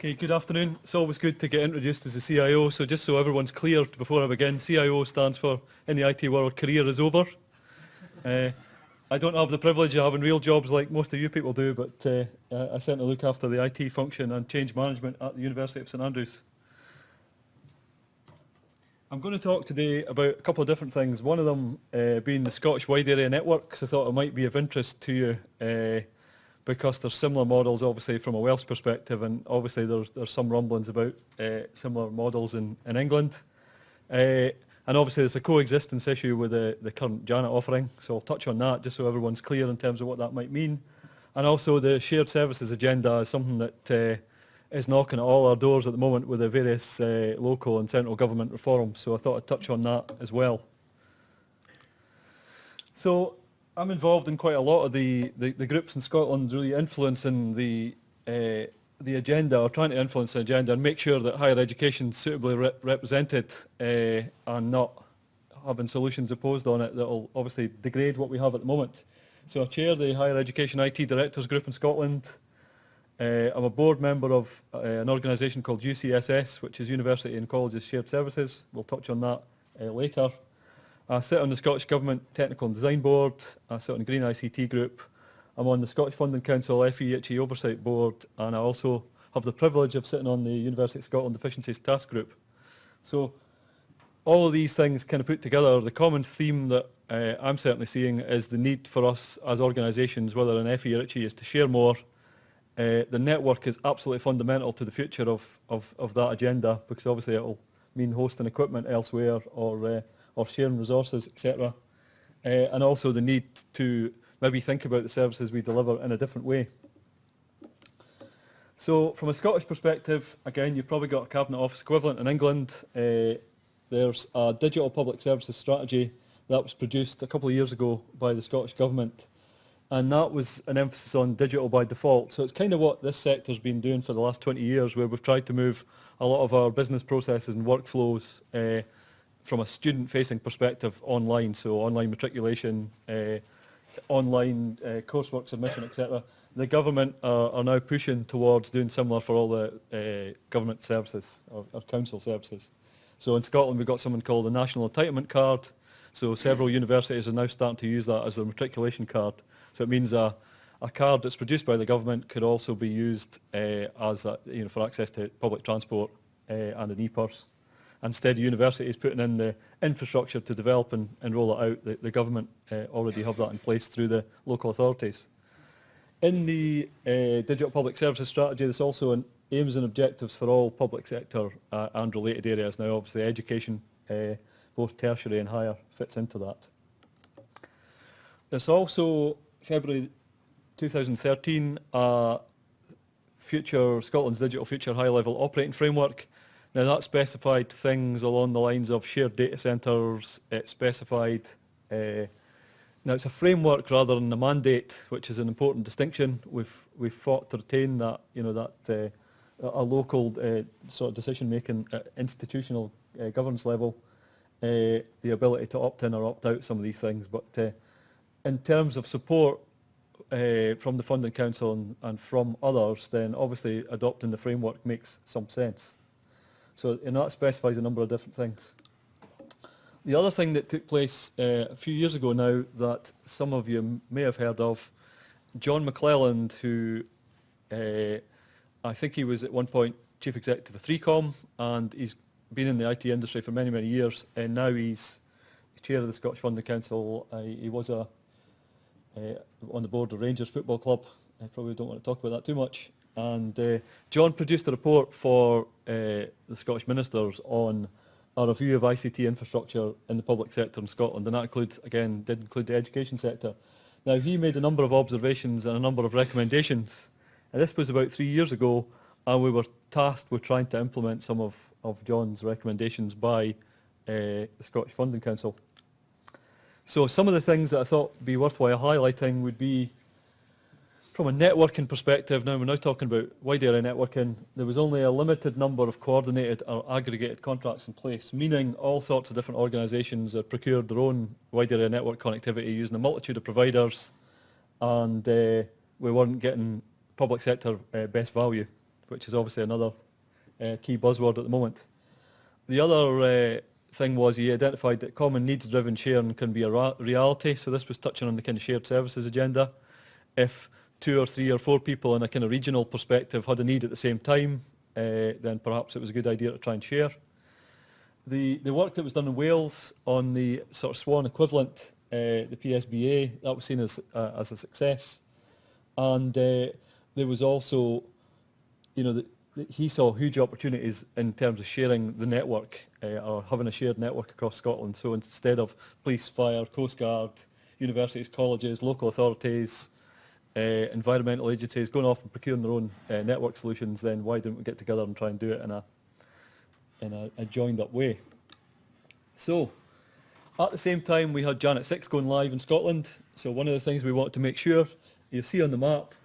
Okay, good afternoon. It's always good to get introduced as a CIO, so just so everyone's clear before I begin, CIO stands for, in the IT world, career is over. I don't have the privilege of having real jobs like most of you people do, but I certainly look after the IT function and change management at the University of St Andrews. I'm going to talk today about a couple of different things, one of them being the Scottish Wide Area Network, because I thought it might be of interest to you, because there's similar models obviously from a Welsh perspective, and obviously there's some rumblings about similar models in England. And obviously there's a coexistence issue with the current Janet offering, so I'll touch on that just so everyone's clear in terms of what that might mean. And also the shared services agenda is something that is knocking at all our doors at the moment with the various local and central government reforms, so I thought I'd touch on that as well. So I'm involved in quite a lot of the groups in Scotland really influencing the agenda, or trying to influence the agenda and make sure that higher education is suitably represented and not having solutions imposed on it that will obviously degrade what we have at the moment. So I chair the Higher Education IT Directors Group in Scotland. I'm a board member of an organisation called UCSS, which is University and Colleges Shared Services. We'll touch on that later. I sit on the Scottish Government Technical and Design Board. I sit on the Green ICT Group. I'm on the Scottish Funding Council FE Oversight Board, and I also have the privilege of sitting on the University of Scotland Efficiencies Task Group. So all of these things kind of put together, the common theme that I'm certainly seeing is the need for us as organisations, whether in FE or ITCHE, is to share more. The network is absolutely fundamental to the future of that agenda, because obviously it will mean hosting equipment elsewhere or sharing resources, etc. And also the need to maybe think about the services we deliver in a different way. So from a Scottish perspective, again, you've probably got a Cabinet Office equivalent in England. There's a digital public services strategy that was produced a couple of years ago by the Scottish Government, and that was an emphasis on digital by default. So it's kind of what this sector's been doing for the last 20 years, where we've tried to move a lot of our business processes and workflows from a student-facing perspective online, so online matriculation, online coursework submission, etc. The government are now pushing towards doing similar for all the government services, or council services. So in Scotland we've got something called the National Entitlement Card, so several universities are now starting to use that as their matriculation card. So it means a card that's produced by the government could also be used as for access to public transport and an e-purse. Instead of universities putting in the infrastructure to develop and roll it out, the government already have that in place through the local authorities. In the digital public services strategy, there's also aims and objectives for all public sector and related areas. Now obviously education, both tertiary and higher, fits into that. There's also February 2013 Scotland's Digital Future High Level Operating Framework. Now that specified things along the lines of shared data centres. It specified, now it's a framework rather than a mandate, which is an important distinction. We've fought to retain that, a local sort of decision making at institutional governance level, the ability to opt in or opt out some of these things. But in terms of support from the Funding Council and from others, then obviously adopting the framework makes some sense. So that specifies a number of different things. The other thing that took place a few years ago now that some of you may have heard of, John McClelland, who I think he was at one point Chief Executive of 3Com, and he's been in the IT industry for many, many years, and now he's Chair of the Scottish Funding Council. He was on the board of Rangers Football Club. I probably don't want to talk about that too much. And John produced a report for the Scottish Ministers on a review of ICT infrastructure in the public sector in Scotland, and that did include the education sector. Now he made a number of observations and a number of recommendations, and this was about 3 years ago, and we were tasked with trying to implement some of John's recommendations by the Scottish Funding Council. So some of the things that I thought would be worthwhile highlighting would be, from a networking perspective, now we're now talking about wide area networking, there was only a limited number of coordinated or aggregated contracts in place, meaning all sorts of different organisations have procured their own wide area network connectivity using a multitude of providers, and we weren't getting public sector best value. which is obviously another key buzzword at the moment. The other thing was he identified that common needs-driven sharing can be a reality. So this was touching on the kind of shared services agenda. If 2 or 3 or 4 people in a kind of regional perspective had a need at the same time, then perhaps it was a good idea to try and share. The work that was done in Wales on the sort of SWAN equivalent, the PSBA, that was seen as a success. And there was also, he saw huge opportunities in terms of sharing the network or having a shared network across Scotland. So instead of police, fire, coast guard, universities, colleges, local authorities, environmental agencies going off and procuring their own network solutions, then why don't we get together and try and do it in a joined up way? So at the same time we had Janet 6 going live in Scotland. So one of the things we wanted to make sure, you see on the map,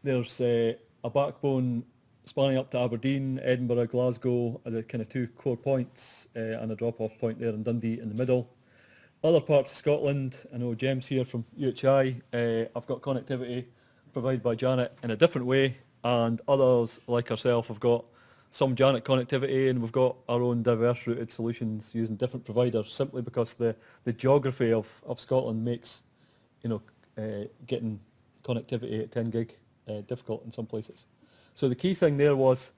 there's a backbone spanning up to Aberdeen, Edinburgh, Glasgow are the kind of 2 core points, and a drop-off point there in Dundee in the middle. Other parts of Scotland, I know Jem's here from UHI, I've got connectivity provided by Janet in a different way, and others like ourselves have got some Janet connectivity, and we've got our own diverse routed solutions using different providers, simply because the geography of Scotland makes getting connectivity at 10 gig difficult in some places. So the key thing there was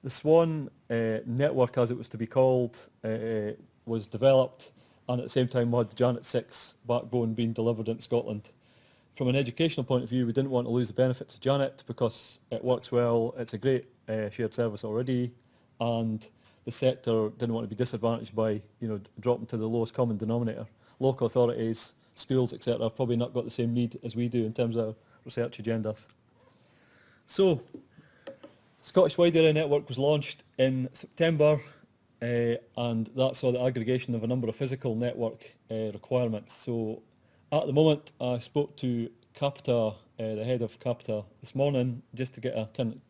the SWAN network, as it was to be called, was developed, and at the same time we had the Janet 6 backbone being delivered into Scotland. From an educational point of view, we didn't want to lose the benefits of Janet because it works well, it's a great shared service already, and the sector didn't want to be disadvantaged by dropping to the lowest common denominator. Local authorities, schools, etc. have probably not got the same need as we do in terms of research agendas. So, Scottish Wide Area Network was launched in September, and that saw the aggregation of a number of physical network requirements. So at the moment I spoke to Capita, the head of Capita this morning, just to get an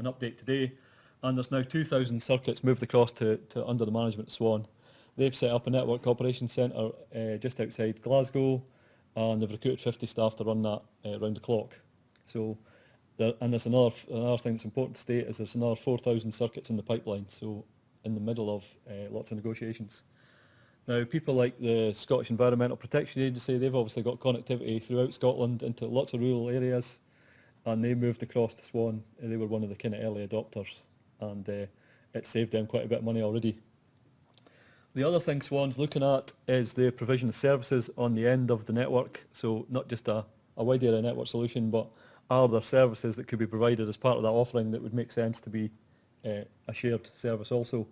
update today, and there's now 2,000 circuits moved across to under the management of SWAN. They've set up a network operations centre just outside Glasgow, and they've recruited 50 staff to run that round the clock. So, and there's another thing that's important to state is there's another 4,000 circuits in the pipeline, so in the middle of lots of negotiations. Now, people like the Scottish Environmental Protection Agency, they've obviously got connectivity throughout Scotland into lots of rural areas, and they moved across to SWAN. They were one of the kind of early adopters, and it saved them quite a bit of money already. The other thing SWAN's looking at is the provision of services on the end of the network, so not just a wide area network solution, but are there services that could be provided as part of that offering that would make sense to be a shared service also.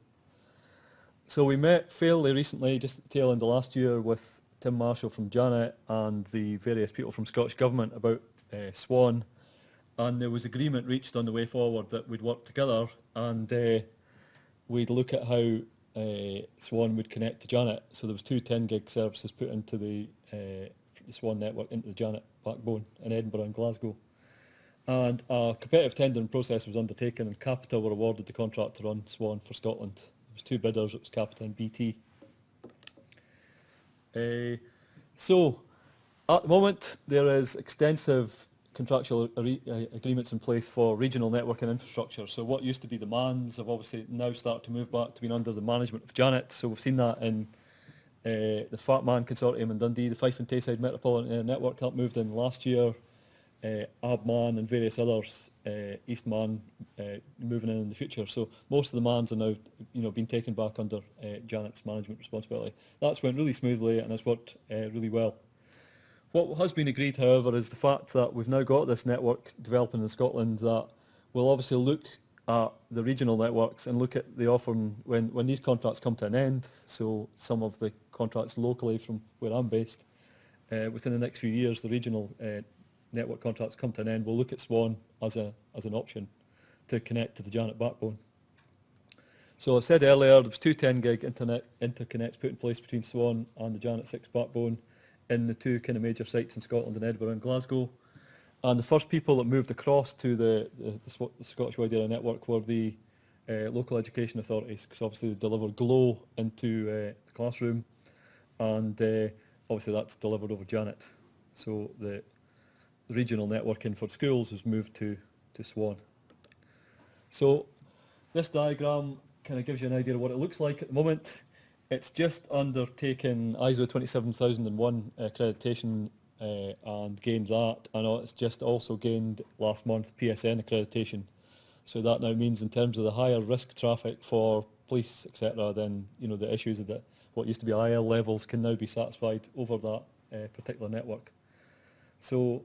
So we met fairly recently, just at the tail end of last year, with Tim Marshall from Janet and the various people from Scottish Government about SWAN, and there was agreement reached on the way forward that we'd work together and we'd look at how SWAN would connect to Janet. So there was 2 10 gig services put into the SWAN network, into the Janet backbone in Edinburgh and Glasgow. And a competitive tendering process was undertaken, and Capita were awarded the contract to run SWAN for Scotland. There was 2 bidders, it was Capita and BT. So at the moment there is extensive contractual agreements in place for regional network and infrastructure. So what used to be the MANs have obviously now started to move back to being under the management of Janet. So we've seen that in the FATMAN consortium in Dundee, the Fife and Tayside Metropolitan Area Network, that moved in last year. ABMAN and various others, EastMAN moving in the future. So most of the MANs are now being taken back under Janet's management responsibility. That's went really smoothly and has worked really well. What has been agreed, however, is the fact that we've now got this network developing in Scotland that will obviously look at the regional networks and look at the offering when these contracts come to an end. So some of the contracts locally from where I'm based, within the next few years, the regional network contracts come to an end, we'll look at SWAN as an option to connect to the Janet backbone. So I said earlier, there was 2 10 gig internet interconnects put in place between SWAN and the Janet 6 backbone in the 2 kind of major sites in Scotland, in Edinburgh and Glasgow. And the first people that moved across to the Scottish Wide Area Network were the local education authorities, because obviously they deliver GLOW into the classroom, and obviously that's delivered over Janet. So the regional networking for schools has moved to SWAN. So this diagram kind of gives you an idea of what it looks like at the moment. It's just undertaken ISO 27001 accreditation and gained that, and it's just also gained last month PSN accreditation. So that now means in terms of the higher risk traffic for police, etc., then the issues of what used to be IL levels can now be satisfied over that particular network. So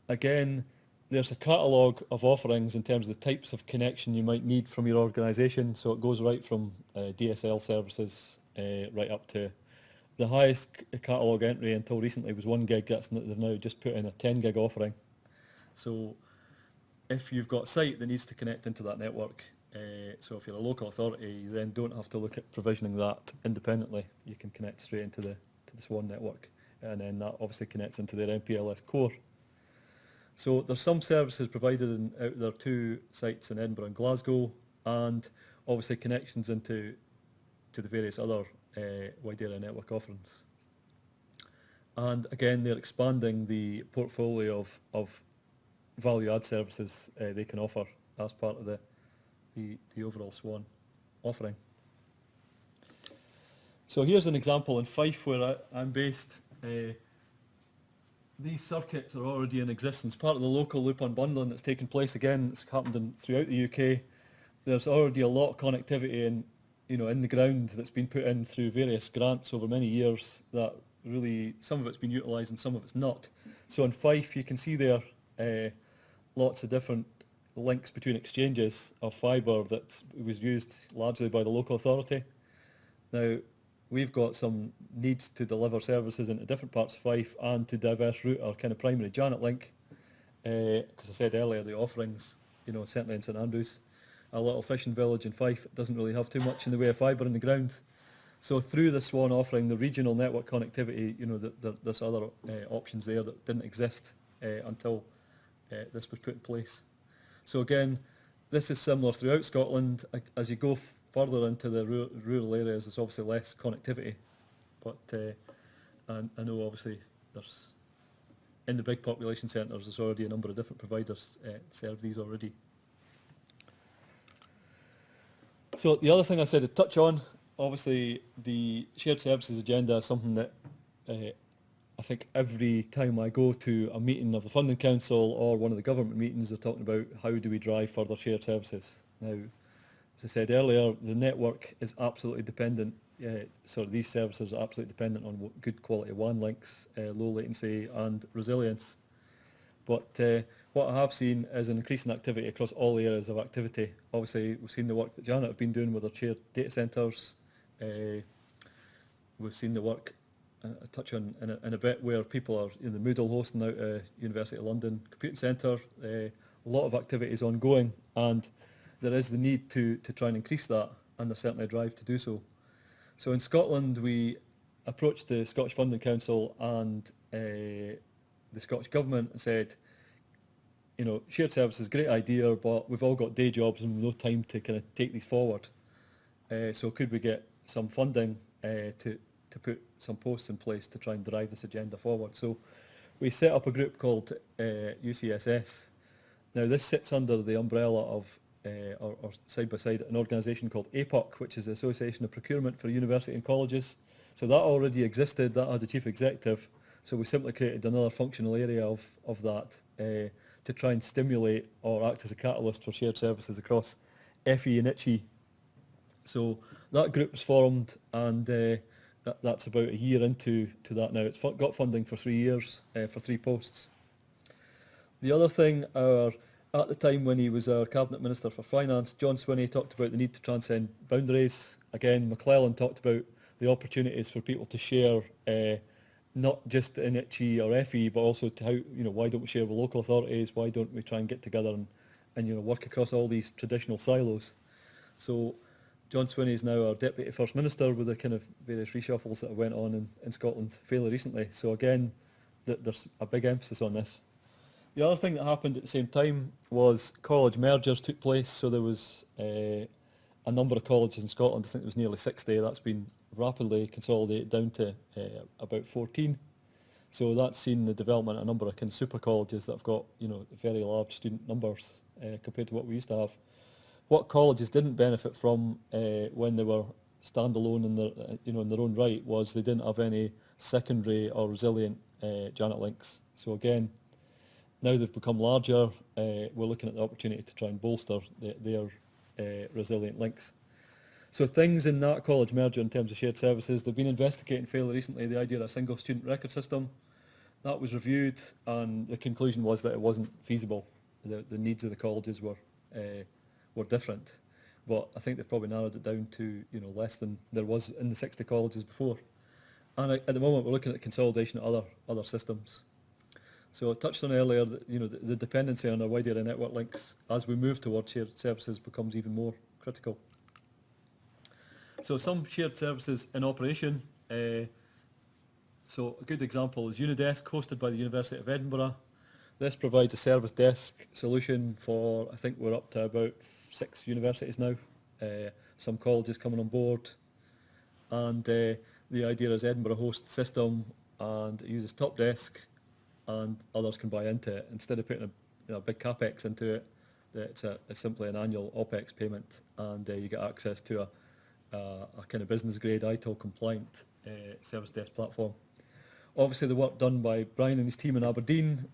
again, there's a catalogue of offerings in terms of the types of connection you might need from your organisation. So it goes right from DSL services right up to the highest catalogue entry until recently was 1 gig. They've now just put in a 10 gig offering. So if you've got a site that needs to connect into that network, so if you're a local authority, you then don't have to look at provisioning that independently. You can connect straight into the SWAN network, and then that obviously connects into their MPLS core. So there's some services provided out there, 2 sites in Edinburgh and Glasgow, and obviously connections into the various other wide area network offerings. And again, they're expanding the portfolio of value add services they can offer as part of the overall SWAN offering. So here's an example in Fife where I'm based. These circuits are already in existence. Part of the local loop unbundling that's taken place, again, it's happened throughout the UK. There's already a lot of connectivity in the ground that's been put in through various grants over many years that really, some of it's been utilised and some of it's not. So in Fife, you can see there lots of different links between exchanges of fibre that was used largely by the local authority. Now, we've got some needs to deliver services into different parts of Fife and to diverse route our kind of primary Janet link, because I said earlier the offerings, certainly in St Andrews, a little fishing village in Fife doesn't really have too much in the way of fibre in the ground. So through the SWAN offering, the regional network connectivity, there's other options there that didn't exist until this was put in place. So again, this is similar throughout Scotland. As you go further into the rural areas, there's obviously less connectivity, but I know obviously there's, in the big population centres, there's already a number of different providers serve these already. So the other thing I said to touch on, obviously the shared services agenda is something that I think every time I go to a meeting of the Funding Council or one of the government meetings, they're talking about how do we drive further shared services. Now, as I said earlier, the network is absolutely dependent, so these services are absolutely dependent on good quality WAN links, low latency and resilience. But what I have seen is an increase in activity across all areas of activity. Obviously, we've seen the work that Janet have been doing with her shared data centres. We've seen the work, I'll touch on in a bit, where people are in the Moodle hosting out University of London Computing Centre. A lot of activity is ongoing, and there is the need to try and increase that, and there's certainly a drive to do so. So in Scotland, we approached the Scottish Funding Council and the Scottish Government and said, shared service is a great idea, but we've all got day jobs and no time to kind of take these forward. So could we get some funding to put some posts in place to try and drive this agenda forward? So we set up a group called UCSS. Now this sits under the umbrella of, or side by side, an organisation called APOC, which is the Association of Procurement for University and Colleges. So that already existed, that had a chief executive. So we simply created another functional area of that to try and stimulate or act as a catalyst for shared services across FE and ITCHE. So that group was formed, and that's about a year into that now. It's got funding for 3 years for 3 posts. The other thing, at the time when he was our Cabinet Minister for Finance, John Swinney talked about the need to transcend boundaries. Again, McClelland talked about the opportunities for people to share, not just in ITCHE or FE, but also to how, why don't we share with local authorities? Why don't we try and get together and work across all these traditional silos? So John Swinney is now our Deputy First Minister with the kind of various reshuffles that went on in Scotland fairly recently. So again, there's a big emphasis on this. The other thing that happened at the same time was college mergers took place. So there was a number of colleges in Scotland, I think it was nearly 60, that's been rapidly consolidated down to about 14. So that's seen the development of a number of kind of super colleges that have got very large student numbers compared to what we used to have. What colleges didn't benefit from when they were standalone in their, in their own right, was they didn't have any secondary or resilient Janet links. So again, now they've become larger, we're looking at the opportunity to try and bolster their resilient links. So things in that college merger in terms of shared services, they've been investigating fairly recently the idea of a single student record system. That was reviewed, and the conclusion was that it wasn't feasible. The needs of the colleges were different, but I think they've probably narrowed it down to less than there was in the 60 colleges before. And at the moment, we're looking at consolidation of other systems. So I touched on earlier that the dependency on our wide area network links as we move towards shared services becomes even more critical. So some shared services in operation. So a good example is Unidesk, hosted by the University of Edinburgh. This provides a service desk solution for, I think we're up to about 6 universities now. Some colleges coming on board. And the idea is Edinburgh hosts the system and it uses Top Desk, and others can buy into it. Instead of putting a big capex into it, it's simply an annual OPEX payment, and you get access to a kind of business grade ITIL compliant service desk platform. Obviously the work done by Brian and his team in Aberdeen.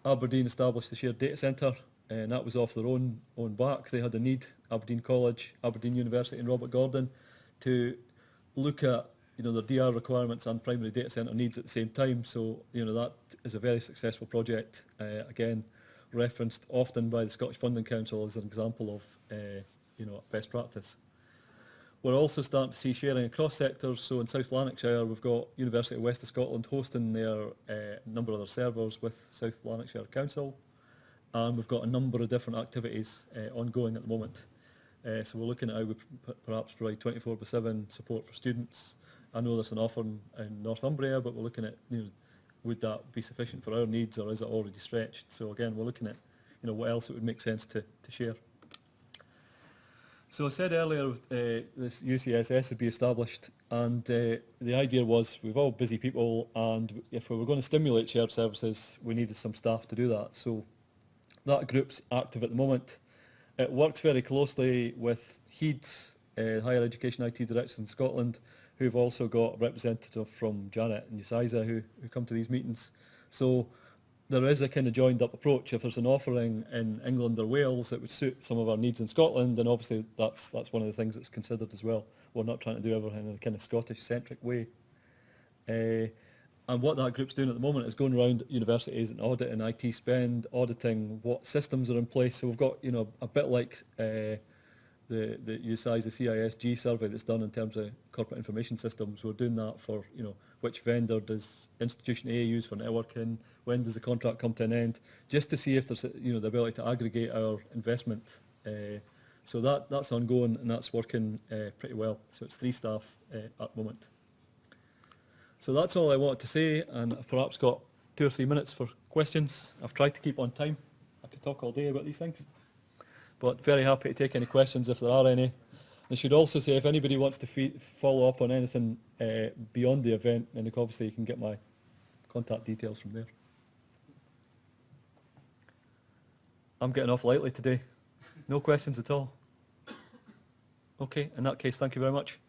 Aberdeen established the shared data centre, and that was off their own back. They had a need, Aberdeen College, Aberdeen University and Robert Gordon, to look at their DR requirements and primary data centre needs at the same time. So that is a very successful project. Again, referenced often by the Scottish Funding Council as an example of best practice. We're also starting to see sharing across sectors. So in South Lanarkshire, we've got University of West of Scotland hosting their number of their servers with South Lanarkshire Council, and we've got a number of different activities ongoing at the moment. So we're looking at how we perhaps provide 24/7 support for students. I know there's an offer in Northumbria, but we're looking at would that be sufficient for our needs, or is it already stretched? So again, we're looking at what else it would make sense to share. So I said earlier, this UCISS would be established, and the idea was we've all busy people, and if we were going to stimulate shared services, we needed some staff to do that. So that group's active at the moment. It works very closely with HEEDS, Higher Education IT Directors in Scotland, who've also got a representative from Janet and UCISA who come to these meetings. So there is a kind of joined up approach. If there's an offering in England or Wales that would suit some of our needs in Scotland, then obviously that's one of the things that's considered as well. We're not trying to do everything in a kind of Scottish-centric way. And what that group's doing at the moment is going around universities and auditing IT spend, auditing what systems are in place. So we've got a bit like the UCISA-CISG survey that's done in terms of corporate information systems. We're doing that for which vendor does institution A use for networking, when does the contract come to an end, just to see if there's the ability to aggregate our investment. So that's ongoing, and that's working pretty well. So it's 3 staff at the moment. So that's all I wanted to say, and I've perhaps got 2 or 3 minutes for questions. I've tried to keep on time. I could talk all day about these things, but very happy to take any questions if there are any. I should also say, if anybody wants to follow up on anything beyond the event, then obviously you can get my contact details from there. I'm getting off lightly today. No questions at all. Okay, in that case, thank you very much.